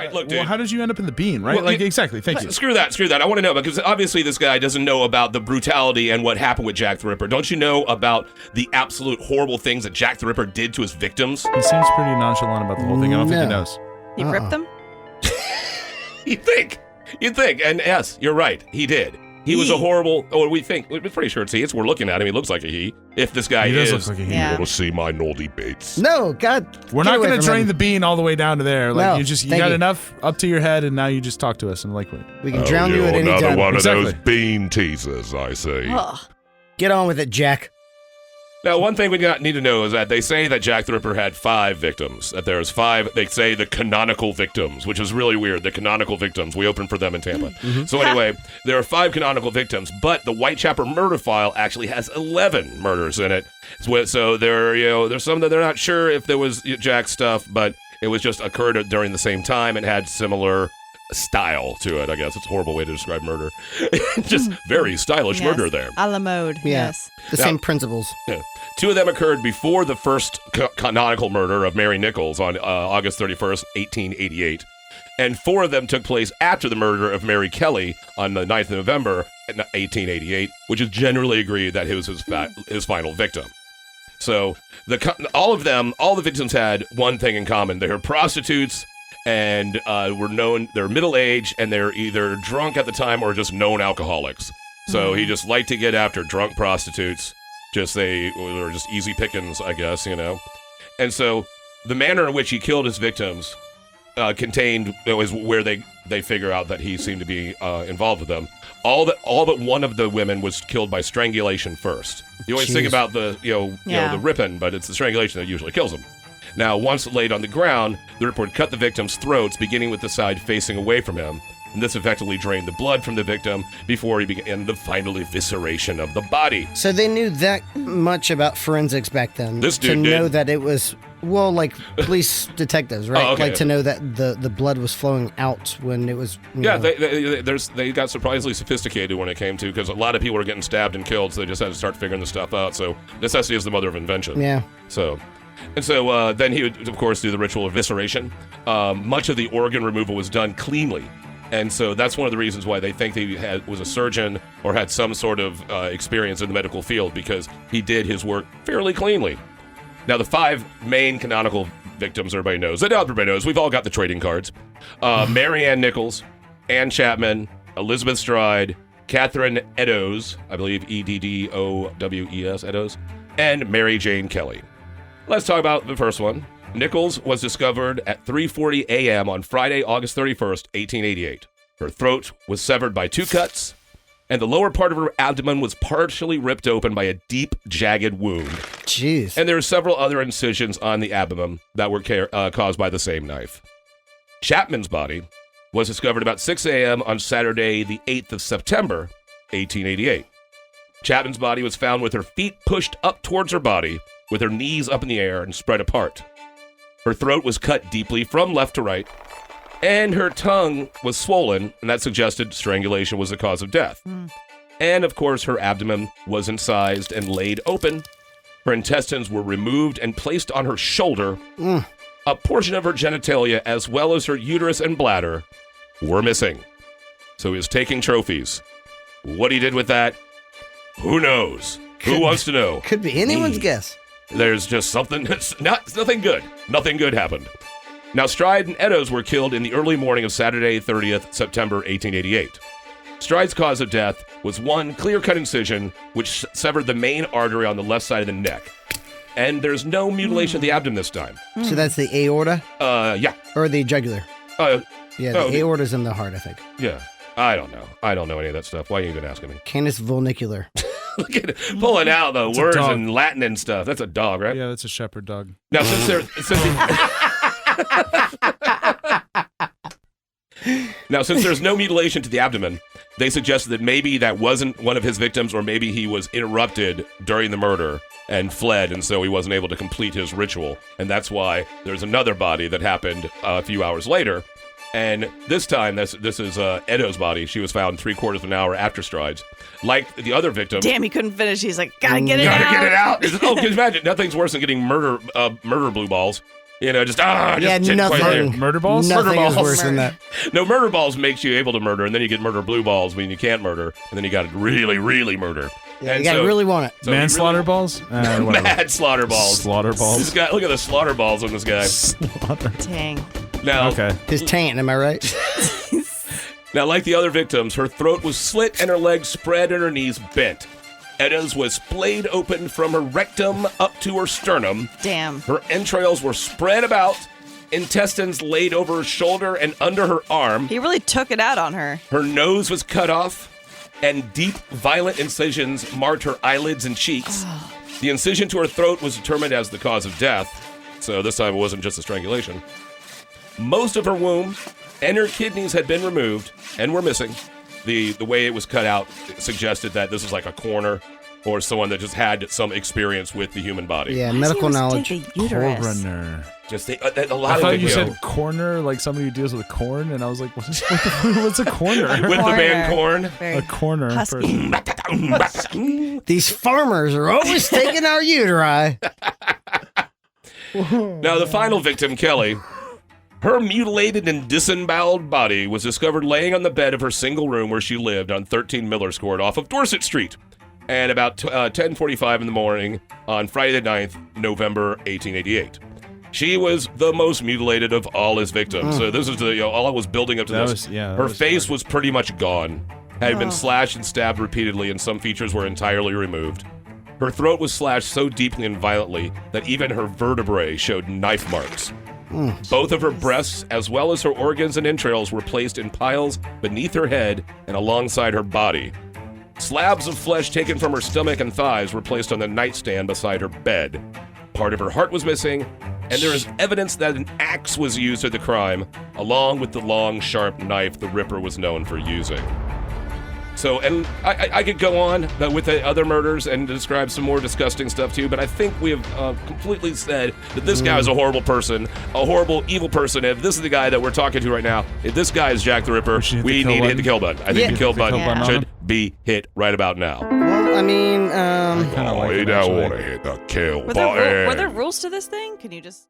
right, look, dude. Well, how did you end up in the bean, right? Well, exactly. Thank you. Screw that. I want to know, because obviously this guy doesn't know about the brutality and what happened with Jack the Ripper. Don't you know about the absolute horrible things that Jack the Ripper did to his victims? He seems pretty nonchalant about the whole thing. I don't think he knows. He ripped them? You'd think. And yes, you're right. He did. He was a horrible, we're pretty sure it's he. We're looking at him. He looks like a he. If this guy does is. look like a he. Yeah. You want to see my naughty baits? No, God. We're not going to drain the bean all the way down to there. Like, you thank got you. enough up to your head, and now you just talk to us and we can drown you at any another time. one Exactly. of those bean teasers, I say. Ugh. Get on with it, Jack. Now, one thing we need to know is that they say that Jack the Ripper had 5 victims. That there's 5, they say the canonical victims, which is really weird. The canonical victims. We opened for them in Tampa. So anyway, there are 5 canonical victims, but the Whitechapel murder file actually has 11 murders in it. So there's some that they're not sure if there was Jack stuff, but it was just occurred during the same time and had similar style to it, I guess. It's a horrible way to describe murder. Just very stylish murder there. A la mode, Yeah. yes. The same principles. 2 of them occurred before the first canonical murder of Mary Nichols on August 31st, 1888. And 4 of them took place after the murder of Mary Kelly on the 9th of November, 1888, which is generally agreed that he was his final victim. So all the victims had one thing in common. They were prostitutes and were known, they're middle-aged, and they're either drunk at the time or just known alcoholics. So he just liked to get after drunk prostitutes. They were just easy pickings, I guess, And so the manner in which he killed his victims is where they figure out that he seemed to be involved with them. All but one of the women was killed by strangulation first. You always think about the the ripping, but it's the strangulation that usually kills them. Now, once laid on the ground, the Ripper would cut the victims' throats, beginning with the side facing away from him. And this effectively drained the blood from the victim before he began the final evisceration of the body. So they knew that much about forensics back then. This dude to know did. that it was, like police detectives, right? Oh, okay. Like to know that the blood was flowing out when it was. Yeah, they got surprisingly sophisticated when it came to, because a lot of people were getting stabbed and killed, so they just had to start figuring this stuff out. So necessity is the mother of invention. Yeah. So then he would, of course, do the ritual evisceration. Much of the organ removal was done cleanly. And so that's one of the reasons why they think he was a surgeon or had some sort of experience in the medical field, because he did his work fairly cleanly. Now, the 5 main canonical victims everybody knows. We've all got the trading cards. Mary Ann Nichols, Ann Chapman, Elizabeth Stride, Catherine Eddowes, I believe Eddowes, Eddowes, and Mary Jane Kelly. Let's talk about the first one. Nichols was discovered at 3:40 a.m. on Friday, August 31st, 1888. Her throat was severed by 2 cuts, and the lower part of her abdomen was partially ripped open by a deep, jagged wound. Jeez. And there are several other incisions on the abdomen that were caused by the same knife. Chapman's body was discovered about 6 a.m. on Saturday, the 8th of September, 1888. Chapman's body was found with her feet pushed up towards her body, with her knees up in the air and spread apart. Her throat was cut deeply from left to right, and her tongue was swollen, and that suggested strangulation was the cause of death. And, of course, her abdomen was incised and laid open. Her intestines were removed and placed on her shoulder. A portion of her genitalia, as well as her uterus and bladder, were missing. So he was taking trophies. What he did with that, who knows? Who wants to know? Could be anyone's guess. There's just something, it's nothing good. Nothing good happened. Now, Stride and Eddowes were killed in the early morning of Saturday, 30th September, 1888. Stride's cause of death was one clear-cut incision, which severed the main artery on the left side of the neck. And there's no mutilation of the abdomen this time. So that's the aorta? Yeah. Or the jugular? Yeah, The aorta's in the heart, I think. Yeah. I don't know. I don't know any of that stuff. Why are you even asking me? Canis vulnicular. Look at it, pulling out the words dog. in Latin and stuff. That's a dog, right? Yeah, that's a shepherd dog. Now, since there's no mutilation to the abdomen, they suggested that maybe that wasn't one of his victims, or maybe he was interrupted during the murder and fled, and so he wasn't able to complete his ritual. And that's why there's another body that happened a few hours later. And this time, this is Eddowes' body. She was found 3/4 of an hour after Stride's. Like the other victim. Damn, he couldn't finish. He's like, gotta get it Gotta out. get it out. Oh, can you imagine? Nothing's worse than getting murder blue balls. Just quite nothing. there. Murder balls? Nothing Murder is balls. worse than that. No, murder balls makes you able to murder, and then you get murder blue balls, meaning you can't murder, and then you got to really, really murder. Yeah, you gotta really want it. So Manslaughter balls? Mad slaughter balls. Slaughter balls. This guy, look at the slaughter balls on this guy. Slaughter. Dang. Now, Okay. His taint, am I right? Now, like the other victims, her throat was slit and her legs spread and her knees bent. Edda's was splayed open from her rectum up to her sternum. Damn. Her entrails were spread about, intestines laid over her shoulder and under her arm. He really took it out on her. Her nose was cut off, and deep, violent incisions marked her eyelids and cheeks. The incision to her throat was determined as the cause of death, so this time it wasn't just a strangulation. Most of her womb and her kidneys had been removed and were missing. The way it was cut out suggested that this was like a coroner or someone that just had some experience with the human body. Yeah, medical knowledge. Coroner. Just a lot I of thought you it, said corner, like somebody who deals with corn, and I was like, what's a corner? with the band Corn. Very A corner. husky. These farmers are always taking our uteri. Now, the final victim, Kelly, her mutilated and disemboweled body was discovered laying on the bed of her single room where she lived on 13 Miller's Court off of Dorset Street. And about 10:45 in the morning on Friday the 9th, November 1888. She was the most mutilated of all his victims. So this is all I was building up to this. Her face was pretty much gone. Had been slashed and stabbed repeatedly, and some features were entirely removed. Her throat was slashed so deeply and violently that even her vertebrae showed knife marks. Both of her breasts, as well as her organs and entrails, were placed in piles beneath her head and alongside her body. Slabs of flesh taken from her stomach and thighs were placed on the nightstand beside her bed. Part of her heart was missing, and there is evidence that an axe was used at the crime, along with the long, sharp knife the Ripper was known for using. So, and I could go on with the other murders and describe some more disgusting stuff too, but I think we have completely said that this guy is a horrible person, a horrible, evil person. If this is the guy that we're talking to right now, if this guy is Jack the Ripper, we need to hit the kill button. I think the kill button should be hit right about now. Well, I mean, Kinda like it, don't actually. want to hit the kill Were button. there rules to this thing? Can you just...